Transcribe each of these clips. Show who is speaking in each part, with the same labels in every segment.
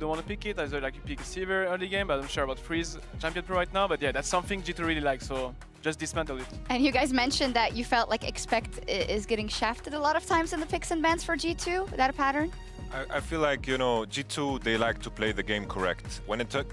Speaker 1: don't want to pick it. Either like you pick a sivir early game, but I'm sure about Freeze champion pro right now. But yeah, that's something G2 really likes, so just dismantle it.
Speaker 2: And you guys mentioned that you felt like Expect is getting shafted a lot of times in the picks and bans for G2. Is that a pattern?
Speaker 3: I feel like, you know, G2, they like to play the game correct. When it took,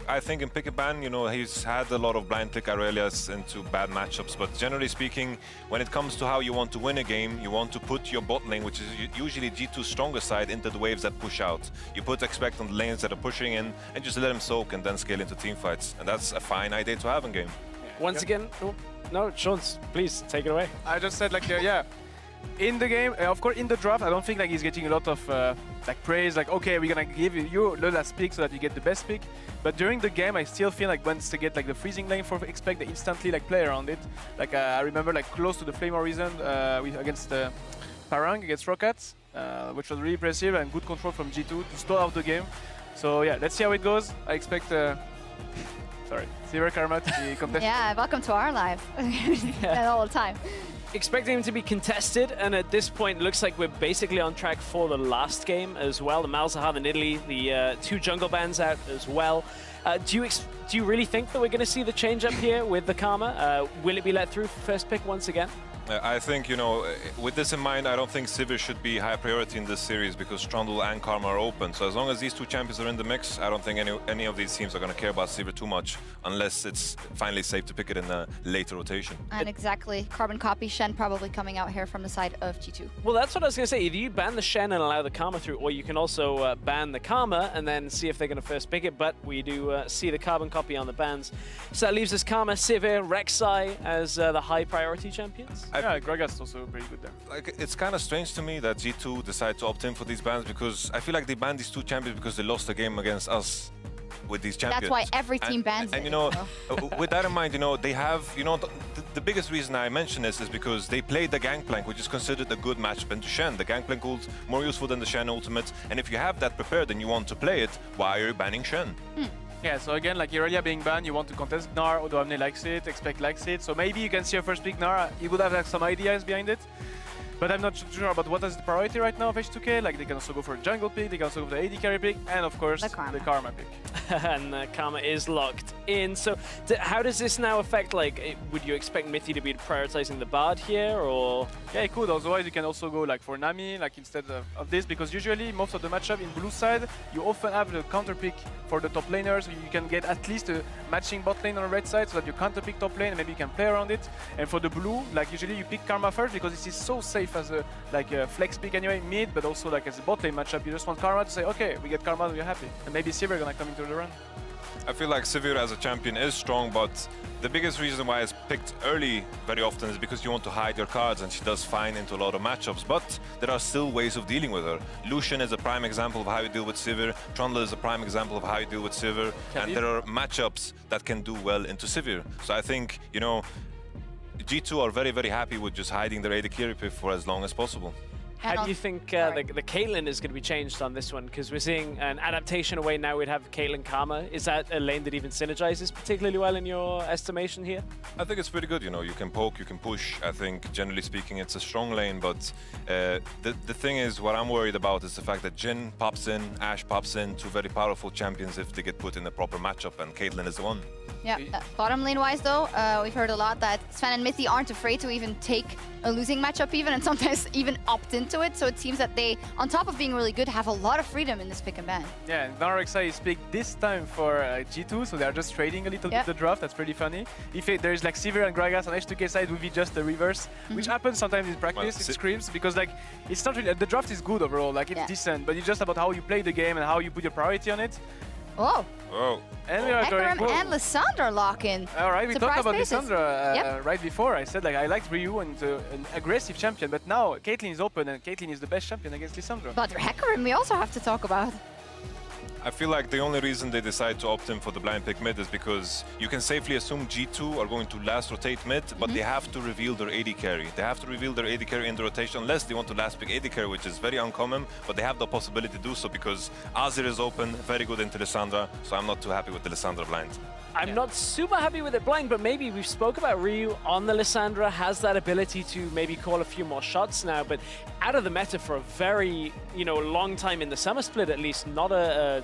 Speaker 3: I think in pick and ban, you know, he's had a lot of blind pick Aurelius into bad matchups. But generally speaking, when it comes to how you want to win a game, you want to put your bot lane, which is usually G2's stronger side, into the waves that push out. You put Expect on the lanes that are pushing in and just let him soak and then scale into team fights. And that's a fine idea to have in game.
Speaker 4: Once again, no, Sean, please take it away.
Speaker 1: I just said like, yeah. In the game, of course, in the draft, I don't think like he's getting a lot of like praise. Like, okay, we're gonna give you the last pick so that you get the best pick. But during the game, I still feel like once they get like the freezing lane for Expect, they instantly like play around it. Like I remember like close to the Flame Horizon against Parang against Rockets, which was really impressive and good control from G2 to stall out the game. So yeah, let's see how it goes. I expect. Sorry, Sivir Karma to be contested.
Speaker 2: Yeah, welcome to our life. All the time.
Speaker 4: Expecting him to be contested, and at this point, it looks like we're basically on track for the last game as well. The Malzahar, the Nidalee, the 2 jungle bans out as well. Do you really think that we're going to see the change up here with the Karma? Will it be let through for first pick once again?
Speaker 3: I think, you know, with this in mind, I don't think Sivir should be high priority in this series because Trundle and Karma are open. So as long as these 2 champions are in the mix, I don't think any of these teams are going to care about Sivir too much unless it's finally safe to pick it in a later rotation.
Speaker 2: And exactly. Carbon copy, Shen probably coming out here from the side of G2.
Speaker 4: Well, that's what I was going to say. Either you ban the Shen and allow the Karma through, or you can also ban the Karma and then see if they're going to first pick it. But we do see the carbon copy on the bans. So that leaves us Karma, Sivir, rek'sai as the high priority champions.
Speaker 1: Yeah, Gragas also pretty good there.
Speaker 3: Like, it's kind of strange to me that G2 decided to opt in for these bans because I feel like they banned these 2 champions because they lost the game against us with these champions.
Speaker 2: That's why every team bans it.
Speaker 3: And you know, with that in mind, you know, they have, you know, the biggest reason I mention this is because they played the Gangplank, which is considered a good matchup into Shen. The Gangplank ult more useful than the Shen ultimate, and if you have that prepared and you want to play it, why are you banning Shen?
Speaker 1: Yeah, so again, like Irelia being banned, you want to contest gnar, Odoamne likes it, Expect likes it, so maybe you can see a first pick gnar, you would have like, some ideas behind it. But I'm not sure about what is the priority right now of H2K. Like they can also go for a jungle pick, they can also go for the AD carry pick, and of course the Karma pick.
Speaker 4: And the Karma is locked in. So how does this now affect, like, would you expect Mithy to be prioritizing the Bard here, or?
Speaker 1: Yeah, it could. Otherwise, you can also go like for Nami, like instead of this, because usually most of the matchup in blue side, you often have the counter pick for the top laners. So you can get at least a matching bot lane on the red side, so that you counter pick top lane, and maybe you can play around it. And for the blue, like usually you pick Karma first because this is so safe as a flex pick anyway mid, but also like as a bot lane matchup, you just want Karma to say, okay, we get Karma, we're happy, and maybe Sivir gonna come into the run.
Speaker 3: I feel like Sivir as a champion is strong, but the biggest reason why it's picked early very often is because you want to hide your cards, and she does fine into a lot of matchups, but there are still ways of dealing with her. Lucian is a prime example of how you deal with Sivir, Trundle is a prime example of how you deal with Sivir, and there are matchups that can do well into Sivir. So I think, you know, G2 are very, very happy with just hiding their AD carry pick for as long as possible.
Speaker 4: How do you think the Caitlyn is going to be changed on this one? Because we're seeing an adaptation away now. We'd have Caitlyn Karma. Is that a lane that even synergizes particularly well in your estimation here?
Speaker 3: I think it's pretty good. You know, you can poke, you can push. I think generally speaking, it's a strong lane. But the thing is, what I'm worried about is the fact that Jhin pops in, Ashe pops in, 2 very powerful champions if they get put in the proper matchup, and Caitlyn is the one.
Speaker 2: Yeah, bottom lane wise though, we've heard a lot that Zven and Mithy aren't afraid to even take a losing matchup even, and sometimes even opt into it. So it seems that they, on top of being really good, have a lot of freedom in this pick and ban.
Speaker 1: Yeah, and rek'sai is picked this time for G2, so they're just trading a little bit the draft. That's pretty funny. If there's like Sivir and Gragas on H2K side, would be just the reverse, which happens sometimes in practice. It screams because like it's not really, the draft is good overall, like it's decent, but it's just about how you play the game and how you put your priority on it.
Speaker 2: Oh.
Speaker 3: Oh.
Speaker 1: And we are
Speaker 2: hecarim and Lissandra lock in.
Speaker 1: All right, we talked about
Speaker 2: basis.
Speaker 1: Lissandra right before. I said like I liked Ryu and an aggressive champion, but now Caitlyn is open and Caitlyn is the best champion against Lissandra.
Speaker 2: But hecarim we also have to talk about.
Speaker 3: I feel like the only reason they decide to opt in for the blind pick mid is because you can safely assume G2 are going to last rotate mid, but they have to reveal their AD carry. They have to reveal their AD carry in the rotation unless they want to last pick AD carry, which is very uncommon, but they have the possibility to do so because Azir is open, very good into Lissandra, so I'm not too happy with the Lissandra blind.
Speaker 4: I'm not super happy with it blind, but maybe we've spoke about Ryu on the Lissandra, has that ability to maybe call a few more shots now, but out of the meta for a very, long time in the summer split at least, not a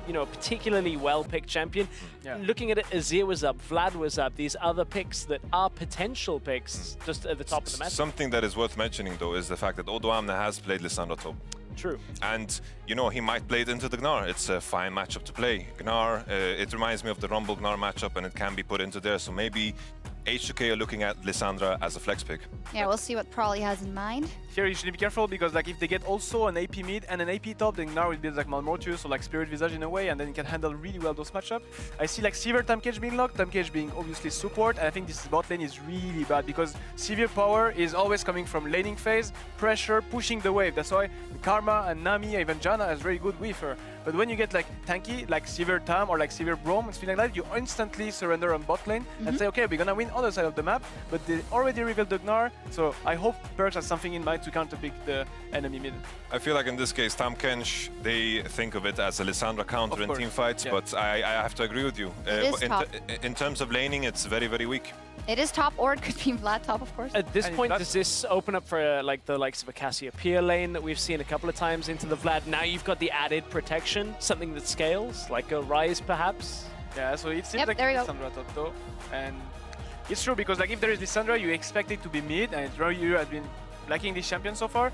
Speaker 4: you know, a particularly well-picked champion.
Speaker 1: Yeah.
Speaker 4: Looking at it, Azir was up, Vlad was up, these other picks that are potential picks just at the top of the match.
Speaker 3: Something that is worth mentioning, though, is the fact that Odoamne has played Lissandra top.
Speaker 4: True.
Speaker 3: And, you know, he might play it into the Gnar. It's a fine matchup to play. Gnar, it reminds me of the Rumble Gnar matchup, and it can be put into there. So maybe H2K are looking at Lissandra as a flex pick.
Speaker 2: Yeah, we'll see what Prolly has in mind.
Speaker 1: Here you should be careful because like if they get also an AP mid and an AP top, then Gnar will be like Malmortius or like Spirit Visage in a way, and then he can handle really well those matchups. I see like Sivir Tamkench being locked, Tamkench being obviously support, and I think this bot lane is really bad because Sivir power is always coming from laning phase, pressure, pushing the wave. That's why Karma and Nami, even Janna has very good with her. But when you get like tanky, like Sivir Tahm or like Sivir Braum, it's like that, you instantly surrender on bot lane and say, okay, we're gonna win other side of the map, but they already revealed the Gnar, so I hope Perkz has something in mind to counterpick the enemy mid.
Speaker 3: I feel like in this case, Tamkench, they think of it as a Lissandra counter in team fights, but I have to agree with you. In terms of laning, it's very, very weak.
Speaker 2: It is top, or it could be Vlad top, of course.
Speaker 4: At this point, does this open up for like the likes of a Cassiopeia lane that we've seen a couple of times into the Vlad? Now you've got the added protection, something that scales, like a Ryze perhaps?
Speaker 1: Yeah, so it seems like Lissandra top though. And it's true because like if there is Lissandra, you expect it to be mid, and Ryu has been lacking this champion so far.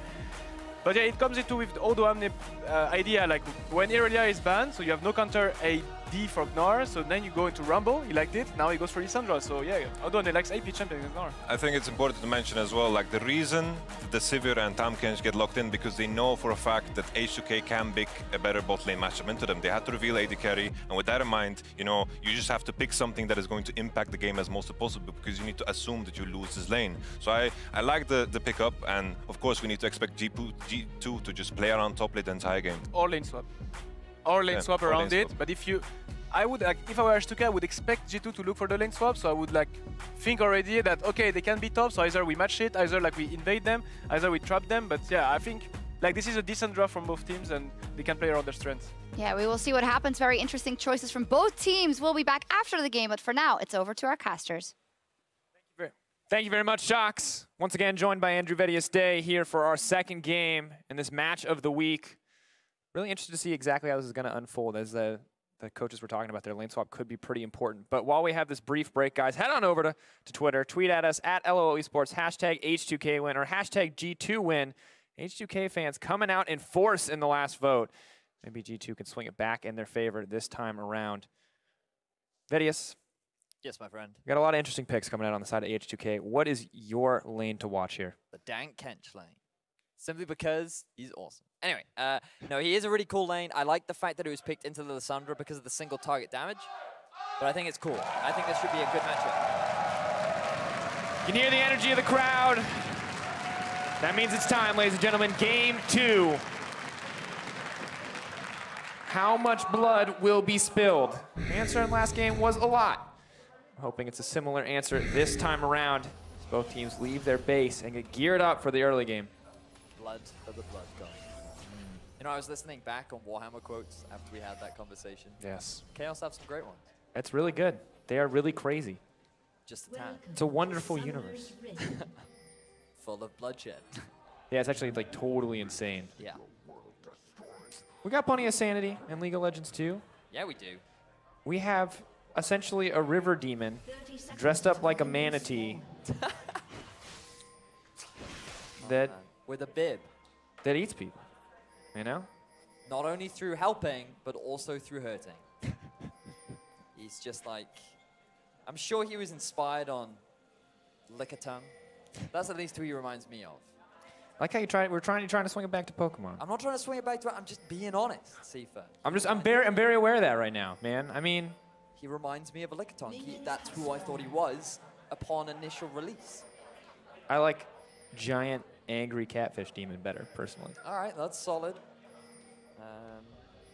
Speaker 1: But yeah, it comes into with the Odoamne idea, like when Irelia is banned, so you have no counter AD for Gnar, so then you go into Rumble, he liked it, now he goes for Lissandra, so yeah, Odoamne likes AP champion with Gnar.
Speaker 3: I think it's important to mention as well, like the reason the Sivir and Tamkench get locked in because they know for a fact that H2K can pick a better bot lane matchup into them. They had to reveal AD carry, and with that in mind, you know, you just have to pick something that is going to impact the game as most as possible because you need to assume that you lose this lane. So I like the pickup, and of course we need to expect G2 to just play around top lane the entire game.
Speaker 1: Or lane swap. Or lane swap around it, but if I would like, if I were H2K, I would expect G2 to look for the lane swap, so I would like think already that okay, they can be top, so either we match it, either like we invade them, either we trap them, but yeah, I think like this is a decent draft from both teams and they can play around their strengths.
Speaker 2: Yeah, we will see what happens. Very interesting choices from both teams. We'll be back after the game, but for now, it's over to our casters.
Speaker 5: Thank you very much, Shox. Once again, joined by Andrew Vedius Day here for our second game in this match of the week. Really interested to see exactly how this is going to unfold, as the coaches were talking about their lane swap could be pretty important. But while we have this brief break, guys, head on over to Twitter. Tweet at us at LOL Esports, hashtag H2K win, or hashtag G2 win. H2K fans coming out in force in the last vote. Maybe G2 can swing it back in their favor this time around. Vedius.
Speaker 6: Yes, my friend.
Speaker 5: We got a lot of interesting picks coming out on the side of H2K. What is your lane to watch here?
Speaker 6: The dank kench lane. Simply because he's awesome. Anyway, no, he is a really cool lane. I like the fact that it was picked into the Lissandra because of the single target damage. But I think it's cool. I think this should be a good matchup.
Speaker 5: You can hear the energy of the crowd. That means it's time, ladies and gentlemen. Game 2. How much blood will be spilled? The answer in last game was a lot. I'm hoping it's a similar answer this time around, as both teams leave their base and get geared up for the early game.
Speaker 6: Blood for the blood god. You know, I was listening back on Warhammer quotes after we had that conversation.
Speaker 5: Yes.
Speaker 6: Chaos have some great ones.
Speaker 5: It's really good. They are really crazy.
Speaker 6: Just a tad.
Speaker 5: It's a wonderful universe.
Speaker 6: Full of bloodshed.
Speaker 5: Yeah, it's actually like totally insane.
Speaker 6: Yeah.
Speaker 5: We got plenty of sanity in League of Legends too.
Speaker 6: Yeah, we do.
Speaker 5: We have essentially a river demon dressed up like a manatee that
Speaker 6: with a bib
Speaker 5: that eats people, you know?
Speaker 6: Not only through helping, but also through hurting. He's just like, I'm sure he was inspired on Lickitung. That's at least who he reminds me of.
Speaker 5: Like how we're trying to swing it back to Pokemon.
Speaker 6: I'm not trying to swing it back to it. I'm just being honest, Sifa.
Speaker 5: I'm very aware of that right now, man. I mean,
Speaker 6: he reminds me of a Lickitung. That's who I thought he was upon initial release.
Speaker 5: I like giant angry catfish demon better, personally.
Speaker 6: All right, that's solid.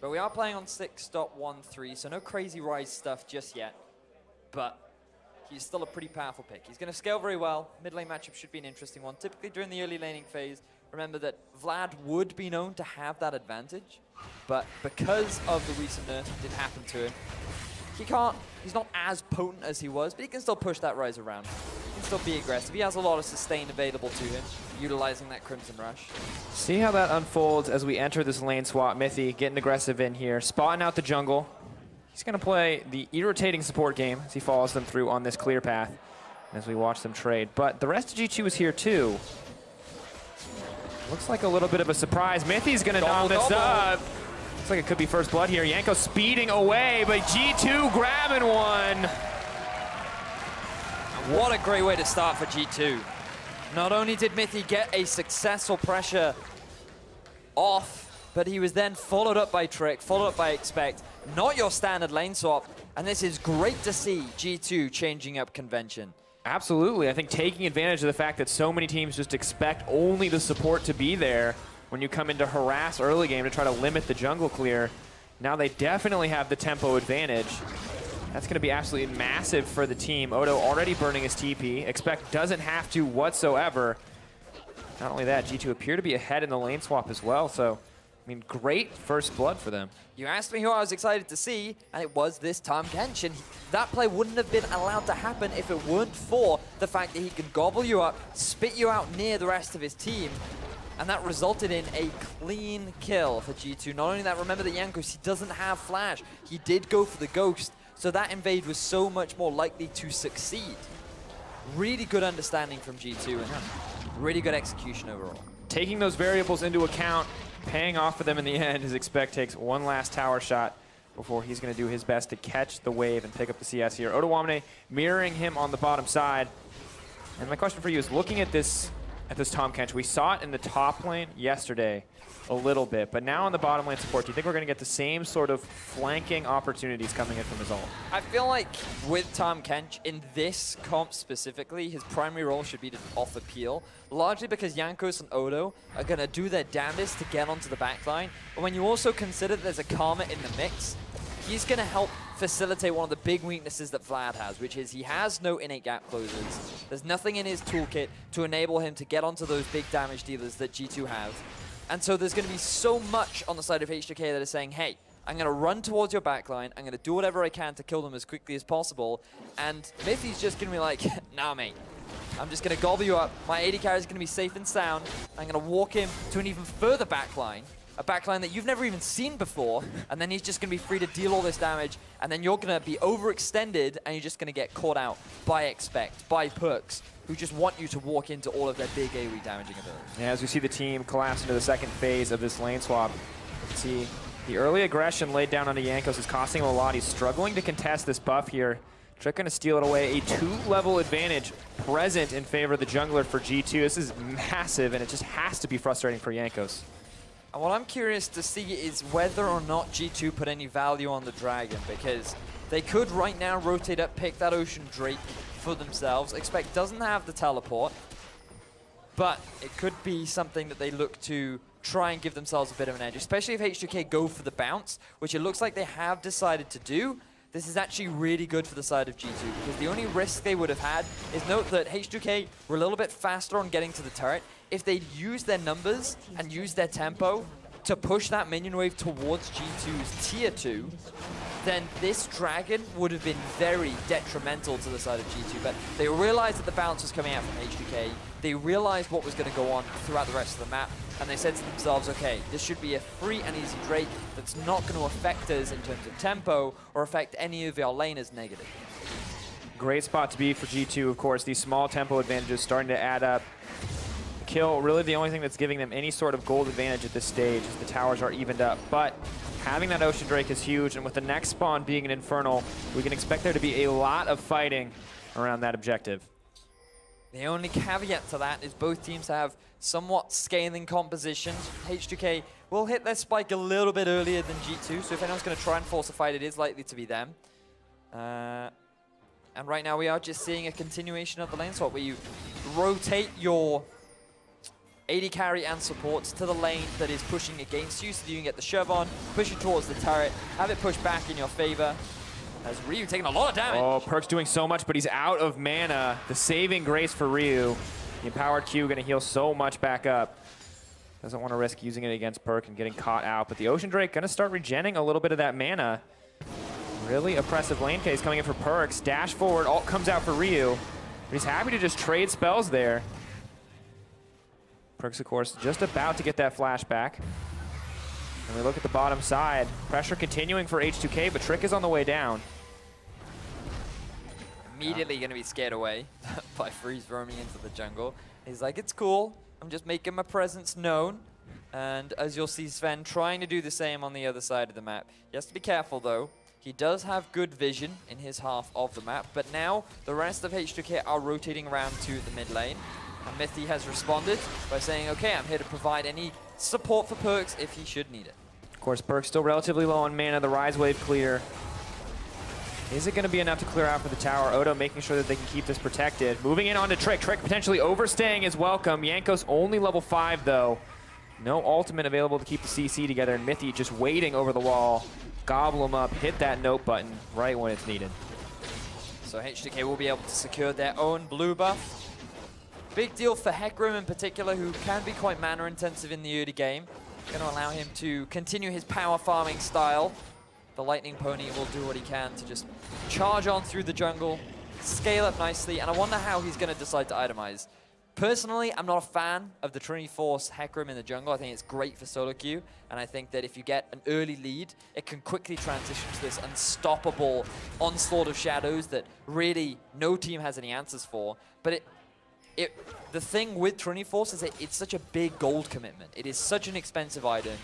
Speaker 6: But we are playing on 6.13, so no crazy Ryze stuff just yet. But he's still a pretty powerful pick. He's going to scale very well. Mid lane matchup should be an interesting one. Typically during the early laning phase, remember that Vlad would be known to have that advantage. But because of the recent nerf that did happen to him, he's not as potent as he was, but he can still push that Ryze around. He can still be aggressive. He has a lot of sustain available to him, utilizing that Crimson Rush.
Speaker 5: See how that unfolds as we enter this lane swap. Mithy getting aggressive in here, spotting out the jungle. He's going to play the irritating support game as he follows them through on this clear path as we watch them trade. But the rest of G2 is here too. Looks like a little bit of a surprise. Mithy's going to dom this up. Looks like it could be first blood here. Jankos speeding away, but G2 grabbing one.
Speaker 6: What a great way to start for G2. Not only did Mithy get a successful pressure off, but he was then followed up by Trick, followed up by Expect. Not your standard lane swap, and this is great to see G2 changing up convention.
Speaker 5: Absolutely. I think taking advantage of the fact that so many teams just expect only the support to be there when you come into harass early game to try to limit the jungle clear. Now they definitely have the tempo advantage. That's going to be absolutely massive for the team. Odo already burning his TP. Expect doesn't have to whatsoever. Not only that, G2 appear to be ahead in the lane swap as well. So, I mean, great first blood for them.
Speaker 6: You asked me who I was excited to see, and it was this tahm kench. And that play wouldn't have been allowed to happen if it weren't for the fact that he could gobble you up, spit you out near the rest of his team. And that resulted in a clean kill for G2. Not only that, remember that Jankos, he doesn't have flash. He did go for the ghost. So that invade was so much more likely to succeed. Really good understanding from G2 and really good execution overall.
Speaker 5: Taking those variables into account, paying off for them in the end as Expect takes one last tower shot before he's going to do his best to catch the wave and pick up the CS here. Odoamne mirroring him on the bottom side. And my question for you is, looking at this tahm kench, we saw it in the top lane yesterday a little bit, but now on the bottom lane support, do you think we're going to get the same sort of flanking opportunities coming in from his ult?
Speaker 6: I feel like with tahm kench, in this comp specifically, his primary role should be to offer peel, largely because Jankos and Odo are going to do their damnedest to get onto the backline. But when you also consider that there's a Karma in the mix, he's going to help facilitate one of the big weaknesses that Vlad has, which is he has no innate gap closers. There's nothing in his toolkit to enable him to get onto those big damage dealers that G2 have. And so there's going to be so much on the side of H2K that is saying, hey, I'm going to run towards your backline, I'm going to do whatever I can to kill them as quickly as possible, and Mithy's just going to be like, nah mate, I'm just going to gobble you up, my AD carry is going to be safe and sound, I'm going to walk him to an even further backline, a backline that you've never even seen before, and then he's just going to be free to deal all this damage, and then you're going to be overextended, and you're just going to get caught out by Expect, by Perkz, who just want you to walk into all of their big AoE damaging abilities.
Speaker 5: Yeah, as we see the team collapse into the second phase of this lane swap, you can see the early aggression laid down onto Jankos is costing him a lot. He's struggling to contest this buff here. Trick going to steal it away. A 2-level advantage present in favor of the jungler for G2. This is massive, and it just has to be frustrating for Jankos.
Speaker 6: And what I'm curious to see is whether or not G2 put any value on the Dragon, because they could right now rotate up, pick that Ocean Drake for themselves. Expect doesn't have the teleport, but it could be something that they look to try and give themselves a bit of an edge, especially if H2K go for the bounce, which it looks like they have decided to do. This is actually really good for the side of G2, because the only risk they would have had is note that H2K were a little bit faster on getting to the turret. If they'd use their numbers and use their tempo to push that minion wave towards G2's tier 2, then this Dragon would have been very detrimental to the side of G2. But they realized that the bounce was coming out from H2K. They realized what was going to go on throughout the rest of the map. And they said to themselves, okay, this should be a free and easy Drake that's not going to affect us in terms of tempo or affect any of our laners negatively.
Speaker 5: Great spot to be for G2, of course. These small tempo advantages starting to add up. Kill, really the only thing that's giving them any sort of gold advantage at this stage is the towers are evened up. But having that Ocean Drake is huge, and with the next spawn being an Infernal, we can expect there to be a lot of fighting around that objective.
Speaker 6: The only caveat to that is both teams have somewhat scaling compositions. H2K will hit their spike a little bit earlier than G2, so if anyone's going to try and force a fight, it is likely to be them. And right now we are just seeing a continuation of the lane swap where you rotate your AD carry and supports to the lane that is pushing against you so that you can get the shove on, push it towards the turret, have it push back in your favor. As Ryu taking a lot of damage.
Speaker 5: Oh, Perkz doing so much, but he's out of mana. The saving grace for Ryu. The empowered Q going to heal so much back up. Doesn't want to risk using it against Perk and getting caught out, but the Ocean Drake going to start regenning a little bit of that mana. Really oppressive lane case coming in for Perkz. Dash forward, ult comes out for Ryu. But he's happy to just trade spells there. Perkz, of course, just about to get that flashback. And we look at the bottom side. Pressure continuing for H2K, but Trick is on the way down.
Speaker 6: Immediately going to be scared away by Freeze roaming into the jungle. He's like, it's cool. I'm just making my presence known. And as you'll see, Zven trying to do the same on the other side of the map. He has to be careful, though. He does have good vision in his half of the map, but now the rest of H2K are rotating around to the mid lane. And Mithy has responded by saying, okay, I'm here to provide any support for Perkz if he should need it.
Speaker 5: Of course, Perkz still relatively low on mana. The Ryze wave clear. Is it going to be enough to clear out for the tower? Odo making sure that they can keep this protected. Moving in onto Trick. Trick potentially overstaying is welcome. Jankos only level 5, though. No ultimate available to keep the CC together, and Mithy just waiting over the wall. Gobble him up, hit that note button right when it's needed.
Speaker 6: So H2K will be able to secure their own blue buff. Big deal for hecarim in particular, who can be quite mana intensive in the early game. Going to allow him to continue his power farming style. The Lightning Pony will do what he can to just charge on through the jungle, scale up nicely, and I wonder how he's going to decide to itemize. Personally, I'm not a fan of the Trinity Force hecarim in the jungle. I think it's great for solo queue, and I think that if you get an early lead, it can quickly transition to this unstoppable onslaught of shadows that really no team has any answers for. But the thing with Trinity Force is that it's such a big gold commitment. It is such an expensive item.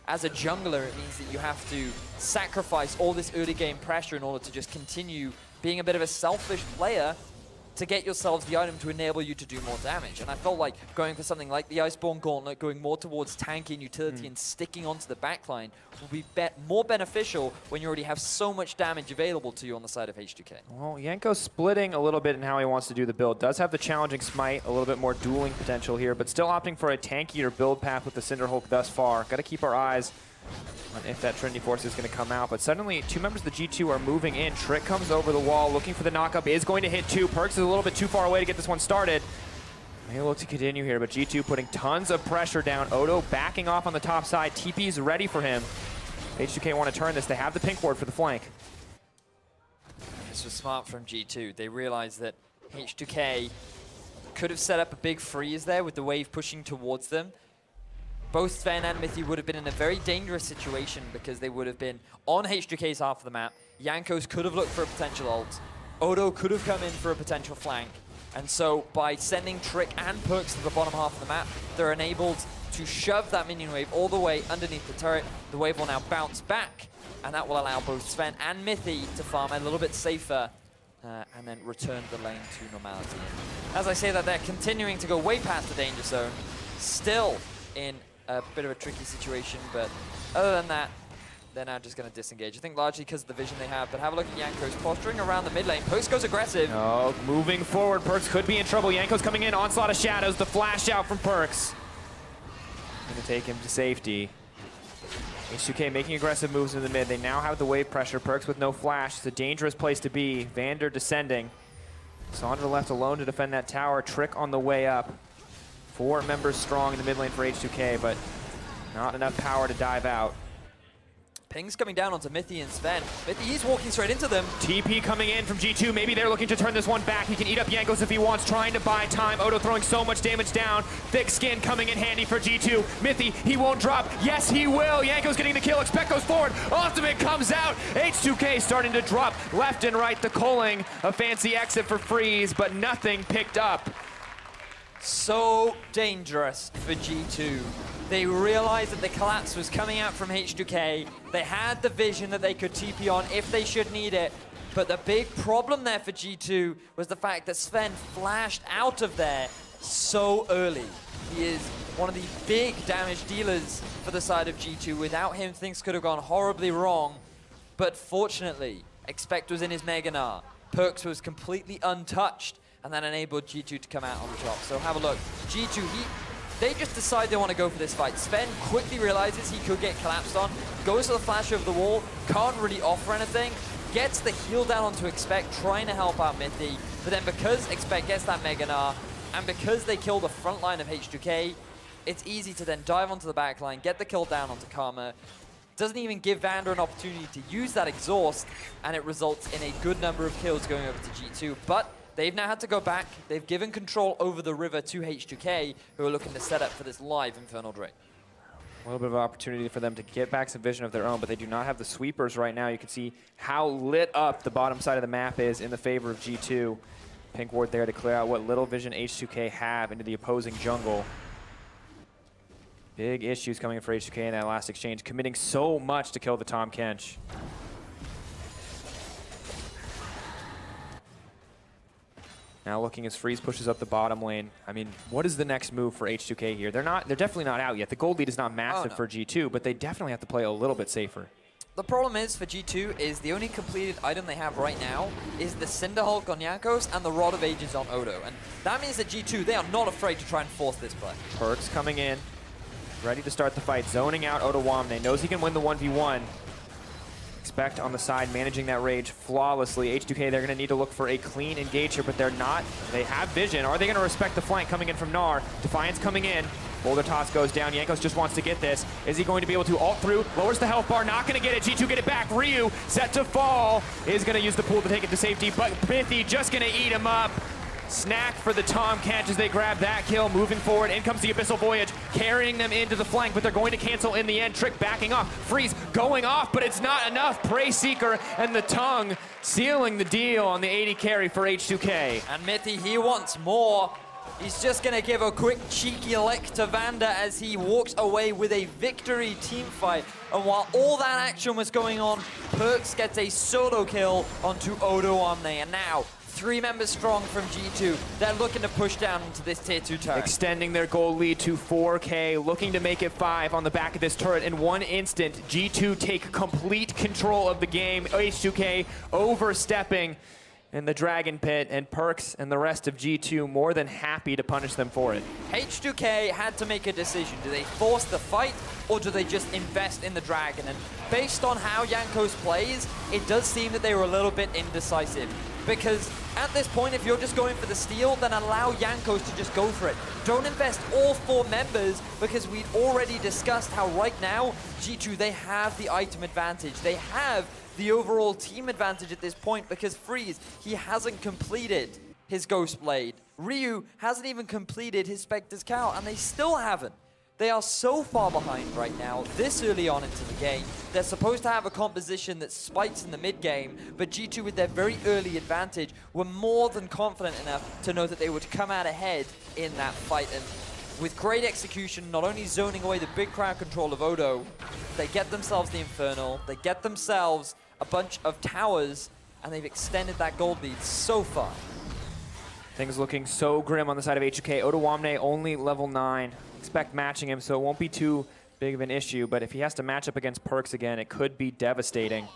Speaker 6: As a jungler, it means that you have to sacrifice all this early game pressure in order to just continue being a bit of a selfish player to get yourselves the item to enable you to do more damage. And I felt like going for something like the Iceborne Gauntlet, going more towards tanky and utility and sticking onto the backline will be more beneficial when you already have so much damage available to you on the side of H2K.
Speaker 5: Well, Jankos splitting a little bit in how he wants to do the build. Does have the challenging smite, a little bit more dueling potential here, but still opting for a tankier build path with the Cinder Hulk thus far. Got to keep our eyes on if that Trinity Force is going to come out. But suddenly, two members of the G2 are moving in. Trick comes over the wall, looking for the knockup. Is going to hit 2. Perkz is a little bit too far away to get this one started. He'll look to continue here, but G2 putting tons of pressure down. Odo backing off on the top side. TP's ready for him. H2K want to turn this. They have the pink ward for the flank.
Speaker 6: This was smart from G2. They realized that H2K could have set up a big freeze there with the wave pushing towards them. Both Zven and Mithy would have been in a very dangerous situation because they would have been on H2K's half of the map. Jankos could have looked for a potential ult. Odo could have come in for a potential flank. And so by sending Trick and Perkz to the bottom half of the map, they're enabled to shove that minion wave all the way underneath the turret. The wave will now bounce back, and that will allow both Zven and Mithy to farm a little bit safer and then return the lane to normality. As I say that, they're continuing to go way past the danger zone, still in a bit of a tricky situation, but other than that, they're now just going to disengage. I think largely because of the vision they have, but have a look at Jankos posturing around the mid lane. Perkz goes aggressive.
Speaker 5: Oh, moving forward, Perkz could be in trouble. Jankos coming in, onslaught of shadows, the flash out from Perkz. Going to take him to safety. H2K making aggressive moves in the mid. They now have the wave pressure. Perkz with no flash. It's a dangerous place to be. Vander descending. Lissandra left alone to defend that tower. Trick on the way up. 4 members strong in the mid lane for H2K, but not enough power to dive out.
Speaker 6: Ping's coming down onto Mithy and Zven. Mithy, he's walking straight into them.
Speaker 5: TP coming in from G2. Maybe they're looking to turn this one back. He can eat up Jankos if he wants, trying to buy time. Odo throwing so much damage down. Thick skin coming in handy for G2. Mithy, he won't drop. Yes, he will. Jankos getting the kill. Expect goes forward. Ultimate comes out. H2K starting to drop left and right. The culling. A fancy exit for Freeze, but nothing picked up.
Speaker 6: So dangerous for G2. They realized that the collapse was coming out from H2K. They had the vision that they could TP on if they should need it. But the big problem there for G2 was the fact that Zven flashed out of there so early. He is one of the big damage dealers for the side of G2. Without him, things could have gone horribly wrong. But fortunately, Expect was in his Mega Gnar. Perkz was completely untouched, and that enabled G2 to come out on the top. So have a look. G2, they just decide they want to go for this fight. Zven quickly realizes he could get collapsed on, goes to the flash over the wall, can't really offer anything, gets the heal down onto Expect, trying to help out Mithy. But then because Expect gets that Mega Gnar, and because they kill the front line of H2K, it's easy to then dive onto the back line, get the kill down onto Karma. Doesn't even give Vander an opportunity to use that exhaust, and it results in a good number of kills going over to G2. But They've now had to go back. They've given control over the river to H2K, who are looking to set up for this live Infernal Drake.
Speaker 5: A little bit of an opportunity for them to get back some vision of their own, but they do not have the sweepers right now. You can see how lit up the bottom side of the map is in the favor of G2. Pink ward there to clear out what little vision H2K have into the opposing jungle. Big issues coming in for H2K in that last exchange, committing so much to kill the tahm kench. Now looking as Freeze pushes up the bottom lane. I mean, what is the next move for H2K here? They're definitely not out yet. The gold lead is not massive for G2, but they definitely have to play a little bit safer.
Speaker 6: The problem is for G2 is the only completed item they have right now is the Cinder Hulk on Jankos and the Rod of Ages on Odo. And that means that G2, they are not afraid to try and force this play.
Speaker 5: Perkz coming in, ready to start the fight, zoning out Odoamne, knows he can win the 1v1. Expect on the side, managing that rage flawlessly. H2K, they're going to need to look for a clean engage here, but they're not. They have vision. Are they going to respect the flank coming in from Gnar? Defiance coming in. Boulder toss goes down. Jankos just wants to get this. Is he going to be able to ult through? Lowers the health bar. Not going to get it. G2 get it back. Ryu set to fall. Is going to use the pool to take it to safety, but Mithy just going to eat him up. Snack for the tahm kench as they grab that kill. Moving forward, in comes the Abyssal Voyage, carrying them into the flank, but they're going to cancel in the end. Trick backing off. Freeze going off, but it's not enough. Prey Seeker and the tongue sealing the deal on the AD carry for H2K.
Speaker 6: And Mithy, he wants more. He's just going to give a quick cheeky lick to Vander as he walks away with a victory team fight. And while all that action was going on, Perkz gets a solo kill onto Odoamne. And now, 3 members strong from G2. They're looking to push down into this tier 2 turret.
Speaker 5: Extending their goal lead to 4K, looking to make it 5 on the back of this turret. In one instant, G2 take complete control of the game. H2K overstepping in the Dragon Pit, and Perkz and the rest of G2 more than happy to punish them for it.
Speaker 6: H2K had to make a decision. Do they force the fight, or do they just invest in the Dragon? And based on how Jankos plays, it does seem that they were a little bit indecisive. Because at this point, if you're just going for the steal, then allow Jankos to just go for it. Don't invest all 4 members, because we'd already discussed how right now, G2, they have the item advantage. They have the overall team advantage at this point, because Freeze, he hasn't completed his Ghost Blade. Ryu hasn't even completed his Spectre's Cowl, and they still haven't. They are so far behind right now, this early on into the game. They're supposed to have a composition that spikes in the mid game, but G2 with their very early advantage were more than confident enough to know that they would come out ahead in that fight. And with great execution, not only zoning away the big crowd control of Odo, they get themselves the Infernal, they get themselves a bunch of towers, and they've extended that gold lead so far.
Speaker 5: Things looking so grim on the side of H2K. Odoamne only level 9. Expect matching him, so it won't be too big of an issue, but if he has to match up against Perkz again, it could be devastating.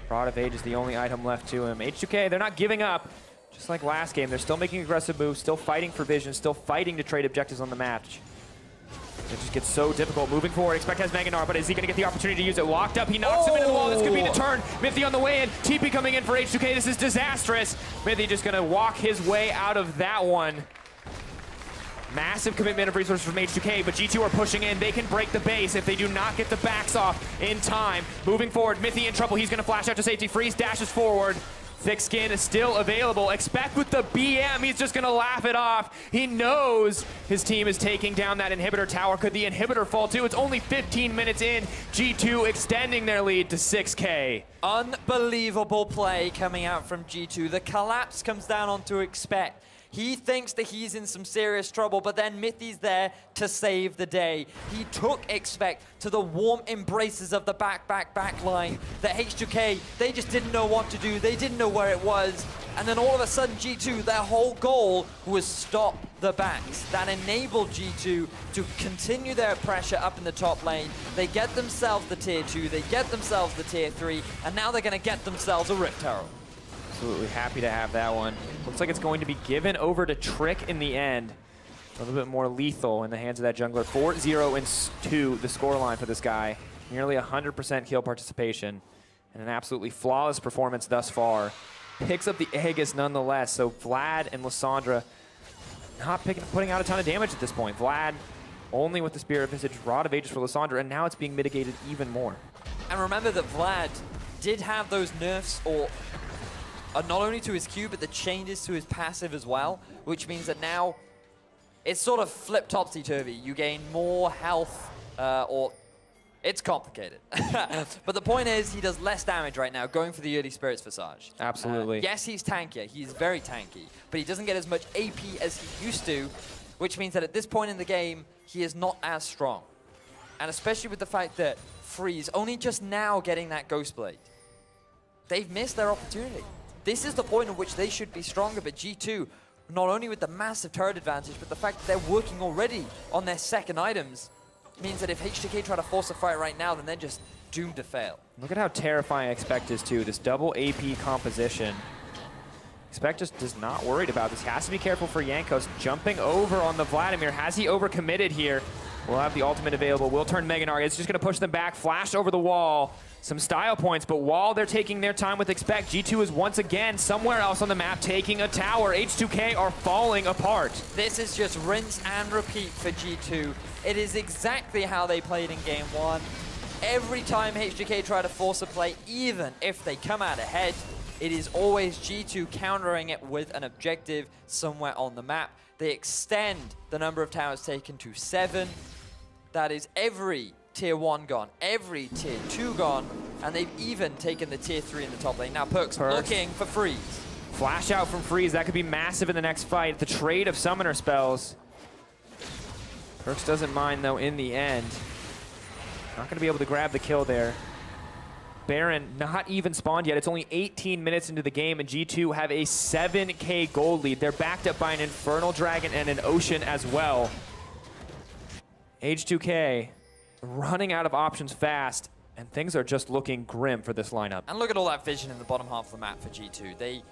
Speaker 5: Rod of Age is the only item left to him. H2K, they're not giving up. Just like last game, they're still making aggressive moves, still fighting for vision, still fighting to trade objectives on the match. It just gets so difficult moving forward. Expect has Mega Gnar, but is he going to get the opportunity to use it? Locked up, he knocks him into the wall. This could be the turn. Mithy on the way in. TP coming in for H2K. This is disastrous. Mithy just going to walk his way out of that one. Massive commitment of resources from H2K, but G2 are pushing in. They can break the base if they do not get the backs off in time. Moving forward, Mithy in trouble. He's going to flash out to safety. Freeze dashes forward. Thick Skin is still available. Expect with the BM, he's just going to laugh it off. He knows his team is taking down that inhibitor tower. Could the inhibitor fall too? It's only 15 minutes in. G2 extending their lead to 6K.
Speaker 6: Unbelievable play coming out from G2. The collapse comes down onto Expect. He thinks that he's in some serious trouble, but then Mithy's there to save the day. He took Expect to the warm embraces of the back line. The H2K, they just didn't know what to do. They didn't know where it was. And then all of a sudden, G2, their whole goal was stop the backs. That enabled G2 to continue their pressure up in the top lane. They get themselves the tier 2, they get themselves the tier 3, and now they're going to get themselves a Rift Herald.
Speaker 5: Absolutely happy to have that one. Looks like it's going to be given over to Trick in the end. A little bit more lethal in the hands of that jungler. 4-0 and 2, the scoreline for this guy. Nearly 100% kill participation. And an absolutely flawless performance thus far. Picks up the Aegis nonetheless. So Vlad and Lissandra not putting out a ton of damage at this point. Vlad only with the Spirit of Visage, Rod of Ages for Lissandra, and now it's being mitigated even more.
Speaker 6: And remember that Vlad did have those nerfs or not only to his Q, but the changes to his passive as well, which means that now it's sort of flip topsy-turvy. You gain more health, or it's complicated. But the point is, he does less damage right now, going for the early Spirits Visage.
Speaker 4: Absolutely.
Speaker 6: Yes, he's tankier. He's very tanky, but he doesn't get as much AP as he used to, which means that at this point in the game, he is not as strong. And especially with the fact that Freeze only just now getting that Ghost Blade. They've missed their opportunity. This is the point at which they should be stronger, but G2, not only with the massive turret advantage, but the fact that they're working already on their second items, means that if H2K try to force a fight right now, then they're just doomed to fail.
Speaker 5: Look at how terrifying Expect is too. This double AP composition. Expect just is not worried about this. He has to be careful for Jankos. Jumping over on the Vladimir. Has he overcommitted here? We'll have the ultimate available. Will turn Mega Gnar. It's just going to push them back. Flash over the wall. Some style points, but while they're taking their time with Expect, G2 is once again somewhere else on the map taking a tower. H2K are falling apart.
Speaker 6: This is just rinse and repeat for G2. It is exactly how they played in game one. Every time H2K try to force a play, even if they come out ahead, it is always G2 countering it with an objective somewhere on the map. They extend the number of towers taken to 7. That is every tier 1 gone, every tier 2 gone, and they've even taken the tier 3 in the top lane. Now Perkz looking for Freeze.
Speaker 5: Flash out from Freeze. That could be massive in the next fight. The trade of summoner spells. Perkz doesn't mind though in the end. Not going to be able to grab the kill there. Baron not even spawned yet. It's only 18 minutes into the game, and G2 have a 7K gold lead. They're backed up by an Infernal Dragon and an Ocean as well. H2K running out of options fast, and things are just looking grim for this lineup.
Speaker 6: And look at all that vision in the bottom half of the map for G2. They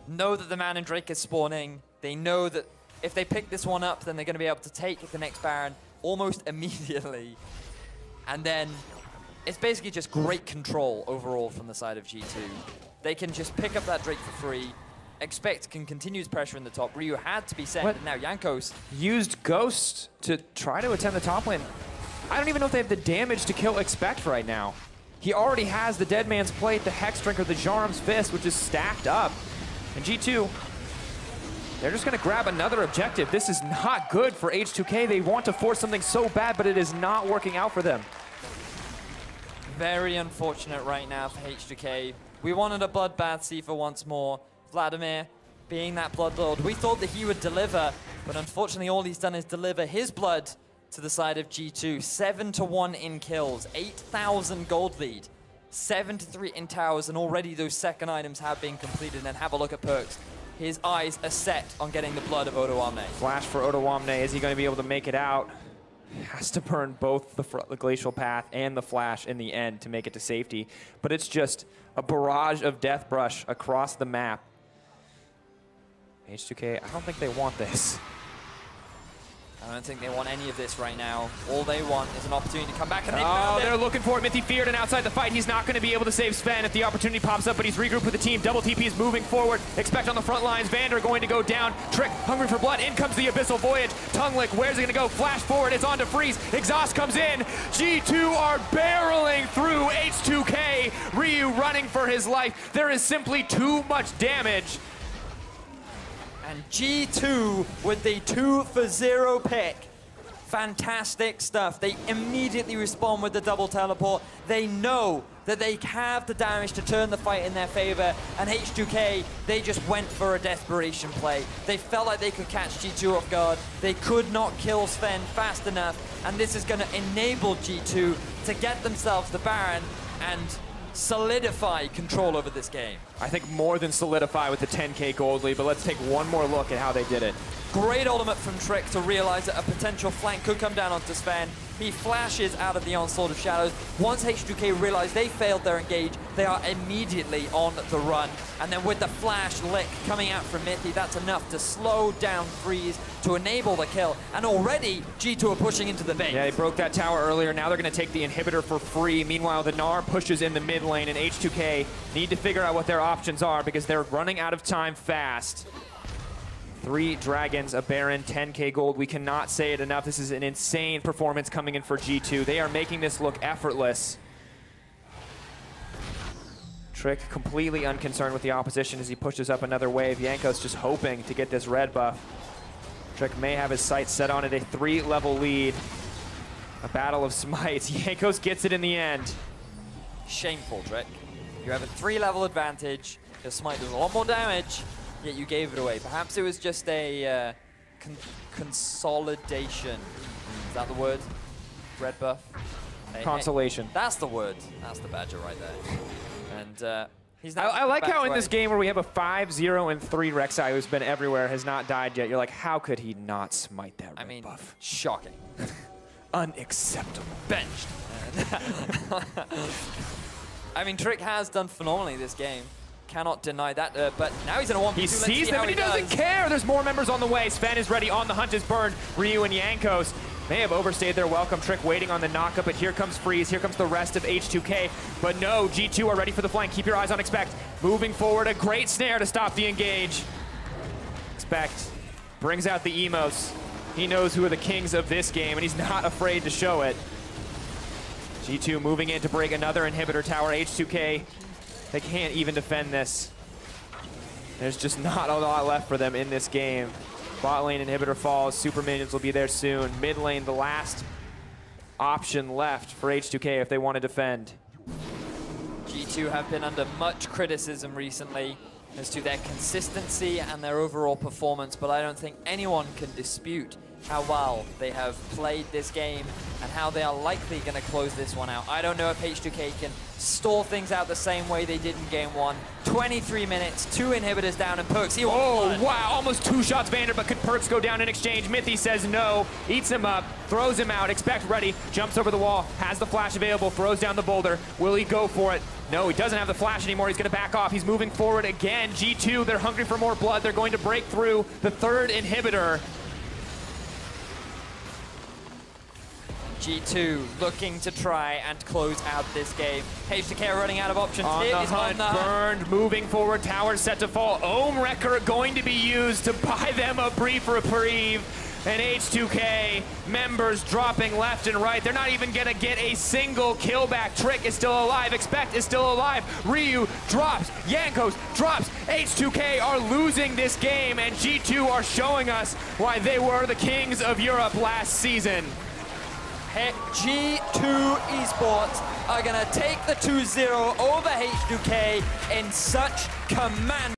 Speaker 6: know that the Man and Drake is spawning. They know that if they pick this one up, then they're going to be able to take the next Baron almost immediately. And then it's basically just great control overall from the side of G2. They can just pick up that Drake for free. Expect can continue his pressure in the top. Ryu had to be sent, and now Jankos
Speaker 5: used Ghost to try to attempt the top lane. I don't even know if they have the damage to kill Expect right now. He already has the Dead Man's Plate, the Hex Drink, or the Jarm's Fist, which is stacked up. And G2, they're just going to grab another objective. This is not good for H2K. They want to force something so bad, but it is not working out for them.
Speaker 6: very unfortunate right now for H2K. We wanted a bloodbath sivir once more. Vladimir being that blood lord. We thought that he would deliver, but unfortunately all he's done is deliver his blood to the side of G2. 7-1 in kills, 8,000 gold lead, 7-3 in towers, and already those second items have been completed. And have a look at Perkz. His eyes are set on getting the blood of Odoamne.
Speaker 5: Flash for Odoamne. Is he going to be able to make it out? Has to burn both the Glacial Path and the Flash in the end to make it to safety. But it's just a barrage of Death Brush across the map. H2K, I don't think they want this.
Speaker 6: I don't think they want any of this right now. All they want is an opportunity to come back, and
Speaker 5: they're looking for it. Mithy feared, and outside the fight, he's not going to be able to save Zven if the opportunity pops up, but he's regrouped with the team. Double TP is moving forward. Expect on the front lines. Vander going to go down. Trick, hungry for blood. In comes the Abyssal Voyage. Tongue Lick, where's he going to go? Flash forward. It's on to Freeze. Exhaust comes in. G2 are barreling through H2K. Ryu running for his life. There is simply too much damage.
Speaker 6: And G2 with the 2-for-0 pick. Fantastic stuff. They immediately respond with the double teleport. They know that they have the damage to turn the fight in their favor. And H2K, they just went for a desperation play. They felt like they could catch G2 off guard. They could not kill Zven fast enough. And this is going to enable G2 to get themselves the Baron and solidify control over this game.
Speaker 5: I think more than solidify with the 10K gold lead, but let's take one more look at how they did it.
Speaker 6: Great ultimate from Trick to realize that a potential flank could come down onto Zven. He flashes out of the onslaught of shadows. Once H2K realize they failed their engage, they are immediately on the run. And then with the flash lick coming out from Mithy, that's enough to slow down Freeze to enable the kill. And already G2 are pushing into the base.
Speaker 5: Yeah, they broke that tower earlier. Now they're going to take the inhibitor for free. Meanwhile, the gnar pushes in the mid lane, and H2K need to figure out what their options are because they're running out of time fast. 3 dragons, a Baron, 10K gold. We cannot say it enough. This is an insane performance coming in for G2. They are making this look effortless. Trick completely unconcerned with the opposition as he pushes up another wave. Jankos just hoping to get this red buff. Trick may have his sights set on it, a 3-level lead. A battle of smites. Jankos gets it in the end.
Speaker 6: Shameful, Trick. You have a 3-level advantage. Your smite does a lot more damage, yet you gave it away. Perhaps it was just a consolidation. Is that the word? Red buff?
Speaker 5: Consolation.
Speaker 6: That's the word. That's the badger right there. And he's now
Speaker 5: I like
Speaker 6: back
Speaker 5: how in
Speaker 6: right.
Speaker 5: this game where we have a 5-0 and 3 rek'sai who's been everywhere, has not died yet. You're like, how could he not smite that red buff?
Speaker 6: Shocking.
Speaker 5: Unacceptable.
Speaker 6: Benched. I mean, Trick has done phenomenally this game. Cannot deny that, but now he's in a 1v2.
Speaker 5: He sees them and he doesn't care. There's more members on the way. Zven is ready. On the hunt is burned. Ryu and Jankos may have overstayed their welcome. Trick waiting on the knockup, but here comes Freeze. Here comes the rest of H2K. But no, G2 are ready for the flank. Keep your eyes on Expect. Moving forward, a great snare to stop the engage. Expect brings out the emos. He knows who are the kings of this game, and he's not afraid to show it. G2 moving in to break another inhibitor tower. H2K, they can't even defend this. There's just not a lot left for them in this game. Bot lane inhibitor falls. Super minions will be there soon. Mid lane, the last option left for H2K if they want to defend.
Speaker 6: G2 have been under much criticism recently as to their consistency and their overall performance, but I don't think anyone can dispute how well they have played this game and how they are likely going to close this one out. I don't know if H2K can stall things out the same way they did in game 1. 23 minutes, 2 inhibitors down, and Perkz.
Speaker 5: Oh, wow, almost 2 shots Vander, but could Perkz go down in exchange? Mithy says no, eats him up, throws him out, Expect ready, jumps over the wall, has the flash available, throws down the boulder. Will he go for it? No, he doesn't have the flash anymore. He's going to back off. He's moving forward again. G2, they're hungry for more blood. They're going to break through the 3rd inhibitor.
Speaker 6: G2 looking to try and close out this game. H2K are running out of options.
Speaker 5: On the hunt, burned, moving forward, tower set to fall. Ohm Wrecker going to be used to buy them a brief reprieve. And H2K members dropping left and right. They're not even gonna get a single kill back. Trick is still alive, Expect is still alive. Ryu drops, Jankos drops. H2K are losing this game, and G2 are showing us why they were the kings of Europe last season.
Speaker 6: G2 Esports are gonna take the 2-0 over H2K in such command.